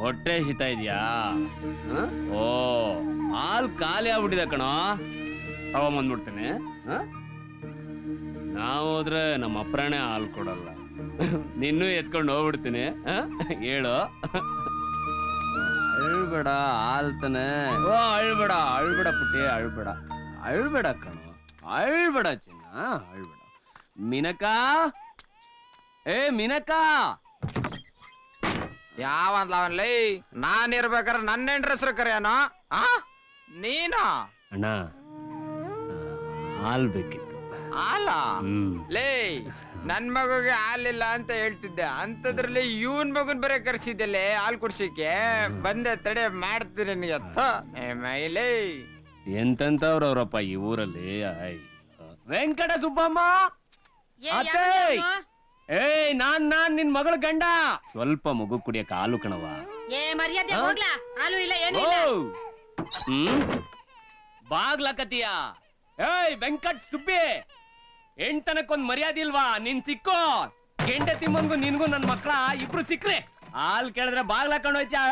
ಹೊಟ್ಟೆ ಹಸಿತಾ ಇದೆಯಾ? ಓ, ಹಾಲ್ ಖಾಲಿ ಆಗ್ಬಿಟ್ಟಿದೆ ಕಣೋ. ತಗೊಂಬಂದ್ಬಿಡ್ತೇನೆ. ನಾವು ಹೋದ್ರೆ ನಮ್ಮ ಅಪ್ರಾಣೆ ಹಾಲು ಕೊಡಲ್ಲ. ನಿನ್ನೂ ಎತ್ಕೊಂಡು ಹೋಗ್ಬಿಡ್ತೀನಿ. ಹೇಳು. ಅಳ್ಬೇಡ, ಹಾಲ್ ತಾನೆ. ಓ, ಅಳ್ಬೇಡ ಅಳ್ಬೇಡ ಪುಟ್ಟಿ, ಅಳ್ಬೇಡ ಅಳ್ಬೇಡ ಕಣೋ, ಅಳ್ಬೇಡ ಚಿನ್ನ, ಅಳ್ಬೇಡ. ಮಿನಕಾ, ಏ ಮಿನಕಾ. ಯಾವನ್ಲೇ ನಾನ್ ಇರ್ಬೇಕಾದ್ರೆ ನನ್ನ ಹೆಂಡ್ರ ಕರೆಯನೋ? ನೀನಾ? ಅಣ್ಣ, ಹಾಲ್ ಬೇಕಿತ್ತು. ಹಾಲ? ಲೇ, ನನ್ ಮಗುಗೆ ಹಾಲಿಲ್ಲ ಅಂತ ಹೇಳ್ತಿದ್ದೆ, ಅಂತದ್ರಲ್ಲಿ ಇವನ್ ಮಗನ್ ಬರೀ ಕರ್ಸಿದ್ದಲ್ಲೇ ಹಾಲ್ ಕುಡ್ಸಿಕ್ಕೆ. ಬಂದೆ ತಡೆ, ಮಾಡ್ತೀನಿ ನಿನಗೆ. ಮೈಲೇ ಎಂತೆಂತವ್ರವ್ರಪ್ಪ ಈ ಊರಲ್ಲಿ. ವೆಂಕಟ ಸುಬ್ಬಮ್ಮ, ಏಯ್ ನಾನ್ ನಿನ್ ಮಗಳ ಗಂಡ. ಸ್ವಲ್ಪ ಮಗು ಕುಡಿಯಕ್ಕೆ ಹಾಲು ಕಣವ. ಬಾಗ್ಲಕತಿಯ. ಏಯ್ ವೆಂಕಟ್ ಸುಬ್ಬಿ, ಹೆಣ್ತನಕ್ಕೊಂದ್ ಮರ್ಯಾದೆ ಇಲ್ವಾ? ನಿನ್ ಸಿಕ್ಕೋ ಗೆಂಡೆ ತಿಮ್ಮನ್ಗೂ ನಿನ್ಗೂ ನನ್ ಮಕ್ಳ ಇಬ್ರು ಸಿಕ್ಕ್ರೆ ಹಾಲ್ ಕೇಳಿದ್ರೆ ಬಾಗ್ಲಾಕೊಂಡ್ ಹೋಯ್ತಾ?